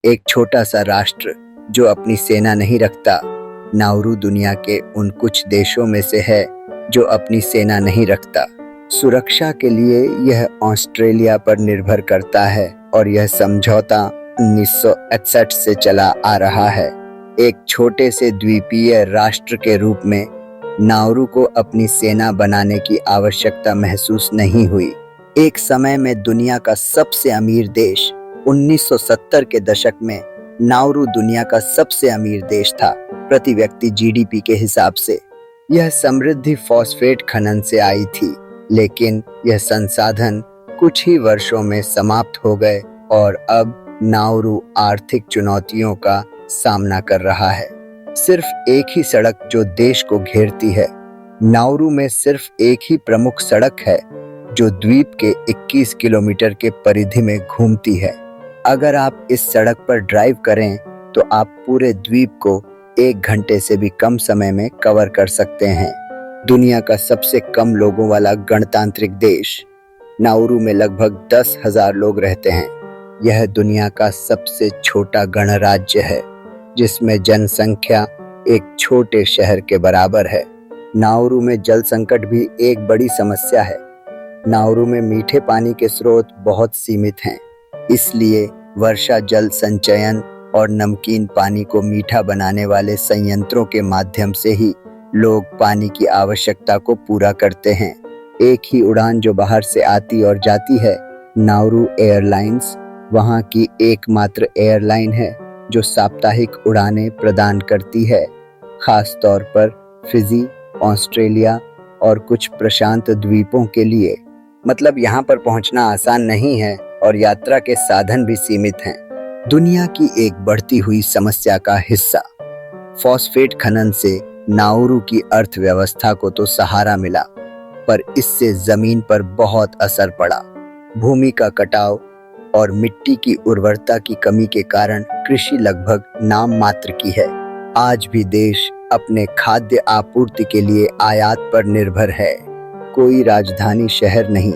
एक छोटा सा राष्ट्र जो अपनी सेना नहीं रखता। नाउरू दुनिया के उन कुछ देशों में से है जो अपनी सेना नहीं रखता। सुरक्षा के लिए यह ऑस्ट्रेलिया पर निर्भर करता है और यह समझौता 1961 से चला आ रहा है। एक छोटे से द्वीपीय राष्ट्र के रूप में नाउरू को अपनी सेना बनाने की आवश्यकता महसूस नहीं हुई। एक समय में दुनिया का सबसे अमीर देश 1970 के दशक में नाउरू दुनिया का सबसे अमीर देश था प्रति व्यक्ति जीडीपी के हिसाब से। यह समृद्धि फॉस्फेट खनन से आई थी, लेकिन यह संसाधन कुछ ही वर्षों में समाप्त हो गए और अब नाउरू आर्थिक चुनौतियों का सामना कर रहा है। सिर्फ एक ही सड़क जो देश को घेरती है। नाउरू में सिर्फ एक ही प्रमुख सड़क है जो द्वीप के 21 किलोमीटर के परिधि में घूमती है। अगर आप इस सड़क पर ड्राइव करें तो आप पूरे द्वीप को 1 घंटे से भी कम समय में कवर कर सकते हैं। दुनिया का सबसे कम लोगों वाला गणतांत्रिक देश। नाउरू में लगभग 10,000 लोग रहते हैं। यह दुनिया का सबसे छोटा गणराज्य है, जिसमें जनसंख्या एक छोटे शहर के बराबर है। नाउरू में जल संकट भी एक बड़ी समस्या है। नाउरू में मीठे पानी के स्रोत बहुत सीमित हैं, इसलिए वर्षा जल संचयन और नमकीन पानी को मीठा बनाने वाले संयंत्रों के माध्यम से ही लोग पानी की आवश्यकता को पूरा करते हैं। एक ही उड़ान जो बाहर से आती और जाती है। नाउरू एयरलाइंस वहां की एकमात्र एयरलाइन है जो साप्ताहिक उड़ानें प्रदान करती है, खास तौर पर फिजी, ऑस्ट्रेलिया और कुछ प्रशांत द्वीपों के लिए। मतलब यहाँ पर पहुँचना आसान नहीं है और यात्रा के साधन भी सीमित हैं। दुनिया की एक बढ़ती हुई समस्या का हिस्सा। फॉस्फेट खनन से नाउरू की अर्थव्यवस्था को तो सहारा मिला, पर इससे जमीन पर बहुत असर पड़ा। भूमि का कटाव और मिट्टी की उर्वरता की कमी के कारण कृषि लगभग नाम मात्र की है। आज भी देश अपने खाद्य आपूर्ति के लिए आयात पर निर्भर है। कोई राजधानी शहर नहीं।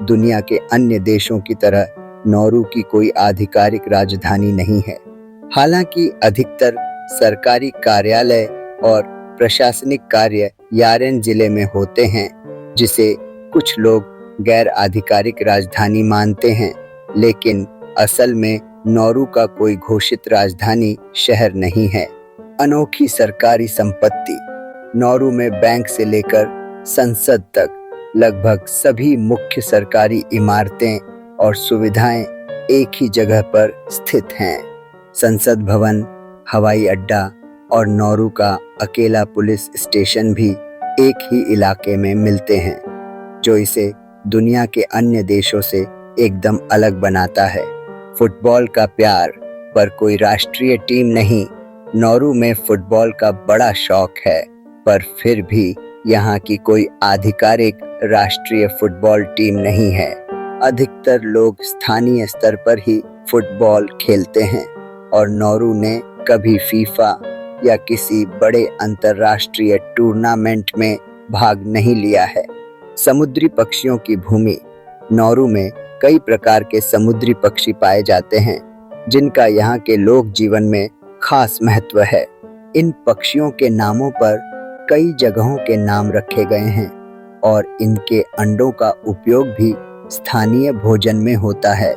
दुनिया के अन्य देशों की तरह नाउरू की कोई आधिकारिक राजधानी नहीं है। हालांकि अधिकतर सरकारी कार्यालय और प्रशासनिक कार्य यारेन जिले में होते हैं, जिसे कुछ लोग गैर आधिकारिक राजधानी मानते हैं, लेकिन असल में नाउरू का कोई घोषित राजधानी शहर नहीं है। अनोखी सरकारी संपत्ति। नाउरू में बैंक से लेकर संसद तक लगभग सभी मुख्य सरकारी इमारतें और सुविधाएं एक ही जगह पर स्थित हैं। संसद भवन, हवाई अड्डा और नाउरू का अकेला पुलिस स्टेशन भी एक ही इलाके में मिलते हैं, जो इसे दुनिया के अन्य देशों से एकदम अलग बनाता है। फुटबॉल का प्यार, पर कोई राष्ट्रीय टीम नहीं। नाउरू में फुटबॉल का बड़ा शौक है, पर फिर भी यहाँ की कोई आधिकारिक राष्ट्रीय फुटबॉल टीम नहीं है। अधिकतर लोग स्थानीय स्तर पर ही फुटबॉल खेलते हैं और नाउरू ने कभी फीफा या किसी बड़े अंतर्राष्ट्रीय टूर्नामेंट में भाग नहीं लिया है। समुद्री पक्षियों की भूमि। नाउरू में कई प्रकार के समुद्री पक्षी पाए जाते हैं, जिनका यहाँ के लोक जीवन में खास महत्व है। इन पक्षियों के नामों पर कई जगहों के नाम रखे गए हैं और इनके अंडों का उपयोग भी स्थानीय भोजन में होता है।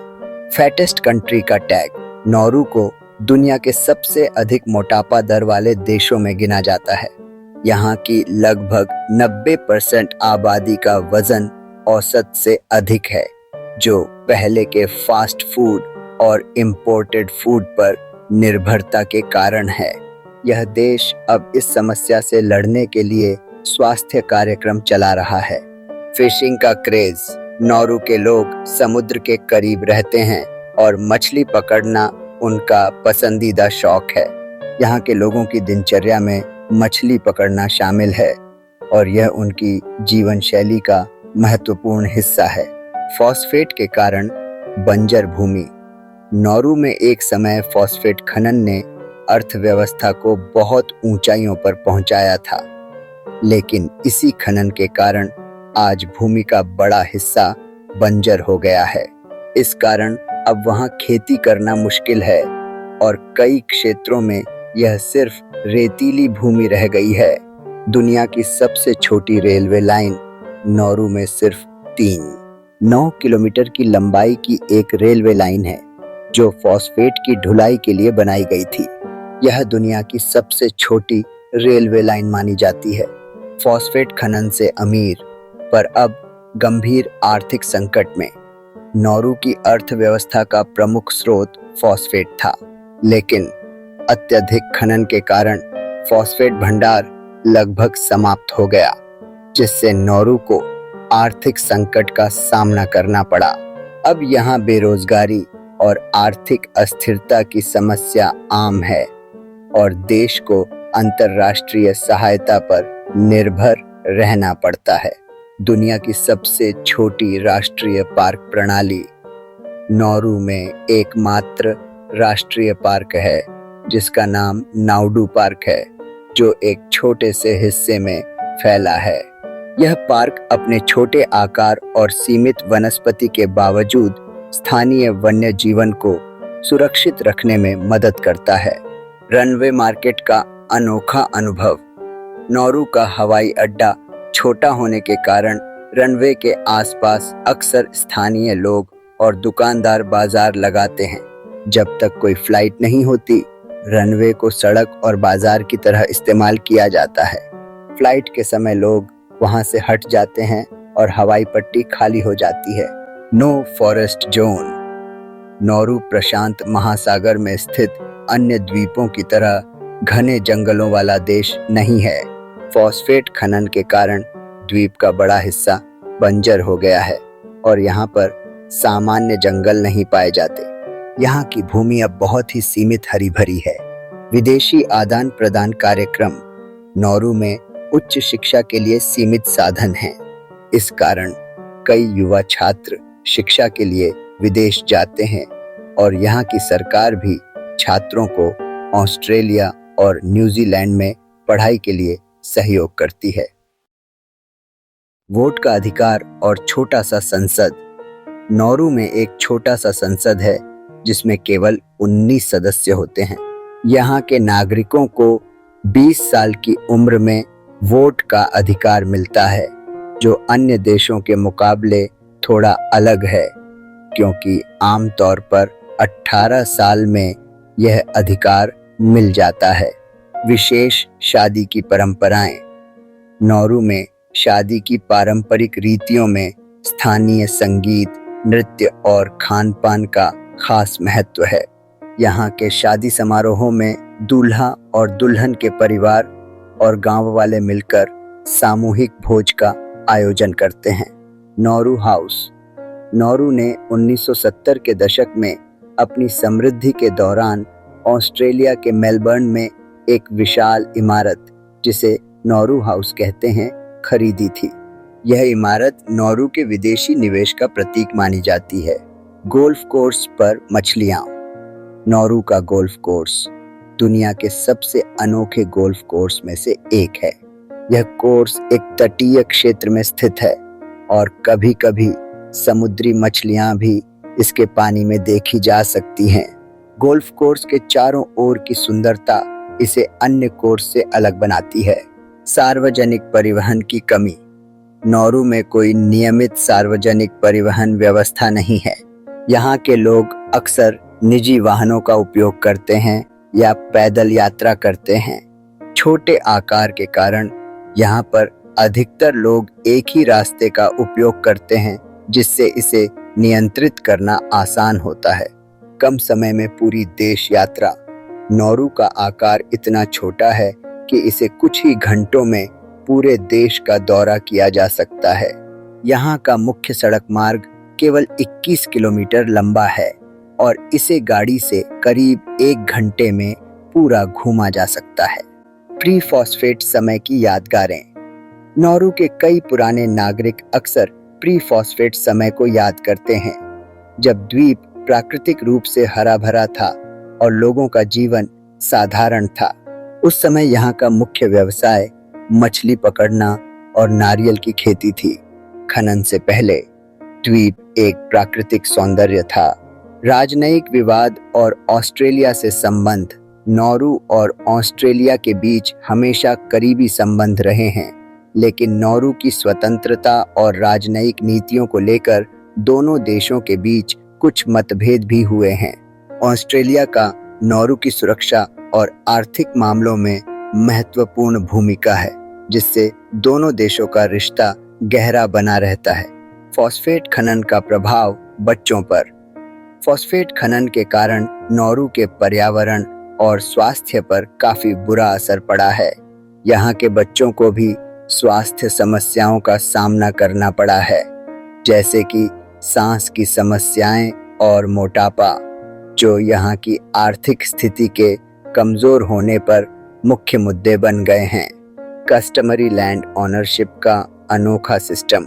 फैटेस्ट कंट्री का टैग। नाउरू को दुनिया के सबसे अधिक मोटापा दर वाले देशों में गिना जाता है। यहाँ की लगभग 90% आबादी का वजन औसत से अधिक है, जो पहले के फास्ट फूड और इंपोर्टेड फूड पर निर्भरता के कारण है। यह देश अब इस समस्या से लड़ने के लिए स्वास्थ्य कार्यक्रम चला रहा है। फिशिंग का क्रेज। नाउरू के लोग समुद्र के करीब रहते हैं और मछली पकड़ना उनका पसंदीदा शौक है। यहाँ के लोगों की दिनचर्या में मछली पकड़ना शामिल है और यह उनकी जीवन शैली का महत्वपूर्ण हिस्सा है। फॉस्फेट के कारण बंजर भूमि। नाउरू में एक समय फॉस्फेट खनन ने अर्थव्यवस्था को बहुत ऊंचाइयों पर पहुंचाया था, लेकिन इसी खनन के कारण आज भूमि का बड़ा हिस्सा बंजर हो गया है। इस कारण अब वहां खेती करना मुश्किल है और कई क्षेत्रों में यह सिर्फ रेतीली भूमि रह गई है। दुनिया की सबसे छोटी रेलवे लाइन नौरू में सिर्फ 9 किलोमीटर की लंबाई की एक रेलवे लाइन है जो फॉस्फेट की ढुलाई के लिए बनाई गई थी। यह दुनिया की सबसे छोटी रेलवे लाइन मानी जाती है। फॉस्फेट खनन से अमीर पर अब गंभीर आर्थिक संकट में नौरू की अर्थव्यवस्था का प्रमुख स्रोत फॉस्फेट था, लेकिन अत्यधिक खनन के कारण फॉस्फेट भंडार लगभग समाप्त हो गया, जिससे नौरू को आर्थिक संकट का सामना करना पड़ा। अब यहाँ बेरोजगारी और आर्थिक अस्थिरता की समस्या आम है और देश को अंतर्राष्ट्रीय सहायता पर निर्भर रहना पड़ता है। दुनिया की सबसे छोटी राष्ट्रीय पार्क प्रणाली नौरू में एकमात्र राष्ट्रीय पार्क है जिसका नाम नाउडू पार्क है, जो एक छोटे से हिस्से में फैला है। यह पार्क अपने छोटे आकार और सीमित वनस्पति के बावजूद स्थानीय वन्य जीवन को सुरक्षित रखने में मदद करता है। रनवे मार्केट का अनोखा अनुभव। नौरू का हवाई अड्डा छोटा होने के कारण रनवे के आसपास अक्सर स्थानीय लोग और दुकानदार बाजार लगाते हैं। जब तक कोई फ्लाइट नहीं होती, रनवे को सड़क और बाजार की तरह इस्तेमाल किया जाता है। फ्लाइट के समय लोग वहां से हट जाते हैं और हवाई पट्टी खाली हो जाती है। No forest zone. नौरू प्रशांत महासागर में स्थित अन्य द्वीपों की तरह घने जंगलों वाला देश नहीं है। फॉस्फेट खनन के कारण द्वीप का बड़ा हिस्सा बंजर हो गया है और यहाँ पर सामान्य जंगल नहीं पाए जाते। यहाँ की भूमि अब बहुत ही सीमित हरी भरी है। विदेशी आदान प्रदान कार्यक्रम। नौरू में उच्च शिक्षा के लिए सीमित साधन हैं। इस कारण कई युवा छात्र शिक्षा के लिए विदेश जाते हैं और यहाँ की सरकार भी छात्रों को ऑस्ट्रेलिया और न्यूजीलैंड में पढ़ाई के लिए सहयोग करती है। वोट का अधिकार और छोटा सा संसद। नौरू में एक छोटा सा संसद है जिसमें केवल 19 सदस्य होते हैं। यहाँ के नागरिकों को 20 साल की उम्र में वोट का अधिकार मिलता है, जो अन्य देशों के मुकाबले थोड़ा अलग है, क्योंकि आमतौर पर 18 साल में यह अधिकार मिल जाता है। विशेष शादी की परंपराएं। नौरू में शादी की पारंपरिक रीतियों में स्थानीय संगीत, नृत्य और खान-पान का खास महत्व है। यहाँ के शादी समारोहों में दूल्हा और दुल्हन के परिवार और गांव वाले मिलकर सामूहिक भोज का आयोजन करते हैं। Nauru house. नौरू ने 1970 के दशक में अपनी समृद्धि के दौरान ऑस्ट्रेलिया के मेलबर्न में एक विशाल इमारत, जिसे नौरू हाउस कहते हैं, खरीदी थी। यह इमारत नौरू के विदेशी निवेश का प्रतीक मानी जाती है। गोल्फ कोर्स पर मछलियां। नौरू का गोल्फ कोर्स दुनिया के सबसे अनोखे गोल्फ कोर्स में से एक है। यह कोर्स एक तटीय क्षेत्र में स्थित है और कभी-कभी समुद्री मछलियां भी इसके पानी में देखी जा सकती हैं। गोल्फ कोर्स के चारों ओर की सुंदरता इसे अन्य कोर्स से अलग बनाती है। सार्वजनिक परिवहन की कमी। नौरू में कोई नियमित सार्वजनिक परिवहन व्यवस्था नहीं है। यहाँ के लोग अक्सर निजी वाहनों का उपयोग करते हैं या पैदल यात्रा करते हैं। छोटे आकार के कारण यहाँ पर अधिकतर लोग एक ही रास्ते का उपयोग करते हैं, जिससे इसे नियंत्रित करना आसान होता है। कम समय में पूरी देश यात्रा। नौरू का आकार इतना छोटा है कि इसे कुछ ही घंटों में पूरे देश का दौरा किया जा सकता है। यहाँ का मुख्य सड़क मार्ग केवल 21 किलोमीटर लंबा है और इसे गाड़ी से करीब 1 घंटे में पूरा घूमा जा सकता है। प्री फॉस्फेट समय की यादगारें। नौरू के कई पुराने नागरिक अक्सर प्री फॉस्फेट समय को याद करते हैं, जब द्वीप प्राकृतिक रूप से हरा भरा था और लोगों का जीवन साधारण था। उस समय यहाँ का मुख्य व्यवसाय मछली पकड़ना और नारियल की खेती थी। खनन से पहले द्वीप एक प्राकृतिक सौंदर्य था। राजनयिक विवाद और ऑस्ट्रेलिया से संबंध। नौरू और ऑस्ट्रेलिया के बीच हमेशा करीबी संबंध रहे हैं, लेकिन नौरू की स्वतंत्रता और राजनयिक नीतियों को लेकर दोनों देशों के बीच कुछ मतभेद भी हुए हैं। ऑस्ट्रेलिया का नौरू की सुरक्षा और आर्थिक मामलों में महत्वपूर्ण भूमिका है, जिससे दोनों देशों का रिश्ता गहरा बना रहता है। फॉस्फेट खनन का प्रभाव बच्चों पर। फॉस्फेट खनन के कारण नौरू के पर्यावरण और स्वास्थ्य पर काफी बुरा असर पड़ा है। यहाँ के बच्चों को भी स्वास्थ्य समस्याओं का सामना करना पड़ा है, जैसे कि सांस की समस्याएं और मोटापा, जो यहाँ की आर्थिक स्थिति के कमजोर होने पर मुख्य मुद्दे बन गए हैं। कस्टमरी लैंड ओनरशिप का अनोखा सिस्टम।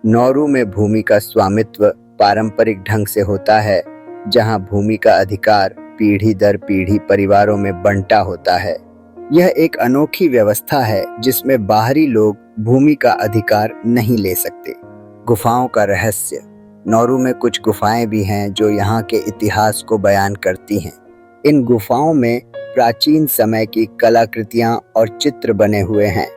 नौरू में भूमि का स्वामित्व पारंपरिक ढंग से होता है, जहां भूमि का अधिकार पीढ़ी दर पीढ़ी परिवारों में बंटा होता है। यह एक अनोखी व्यवस्था है जिसमें बाहरी लोग भूमि का अधिकार नहीं ले सकते। गुफाओं का रहस्य। नौरू में कुछ गुफाएं भी हैं जो यहाँ के इतिहास को बयान करती हैं। इन गुफाओं में प्राचीन समय की कलाकृतियां और चित्र बने हुए हैं,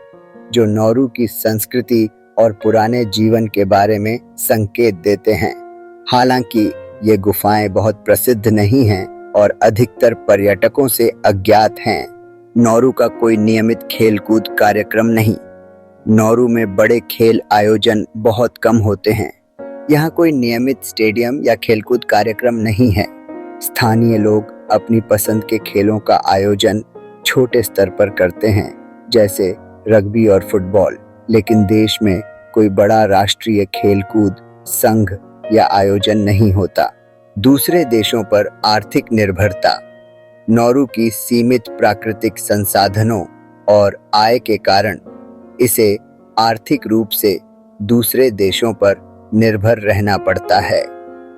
जो नौरू की संस्कृति और पुराने जीवन के बारे में संकेत देते हैं। हालांकि ये गुफाएं बहुत प्रसिद्ध नहीं हैं और अधिकतर पर्यटकों से अज्ञात हैं। नौरू का कोई नियमित खेलकूद कार्यक्रम नहीं। नौरू में बड़े खेल आयोजन बहुत कम होते हैं। यहाँ कोई नियमित स्टेडियम या खेलकूद कार्यक्रम नहीं है। स्थानीय लोग अपनी पसंद के खेलों का आयोजन छोटे स्तर पर करते हैं, जैसे रग्बी और फुटबॉल, लेकिन देश में कोई बड़ा राष्ट्रीय खेलकूद संघ या आयोजन नहीं होता। दूसरे देशों पर आर्थिक निर्भरता। नौरू की सीमित प्राकृतिक संसाधनों और आय के कारण इसे आर्थिक रूप से दूसरे देशों पर निर्भर रहना पड़ता है,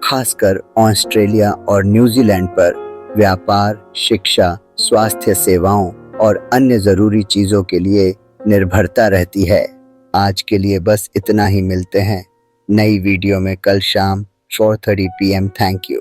खासकर ऑस्ट्रेलिया और न्यूजीलैंड पर व्यापार, शिक्षा, स्वास्थ्य सेवाओं और अन्य जरूरी चीजों के लिए निर्भरता रहती है। आज के लिए बस इतना ही। मिलते हैं नई वीडियो में कल शाम 4:30 PM। Thank you.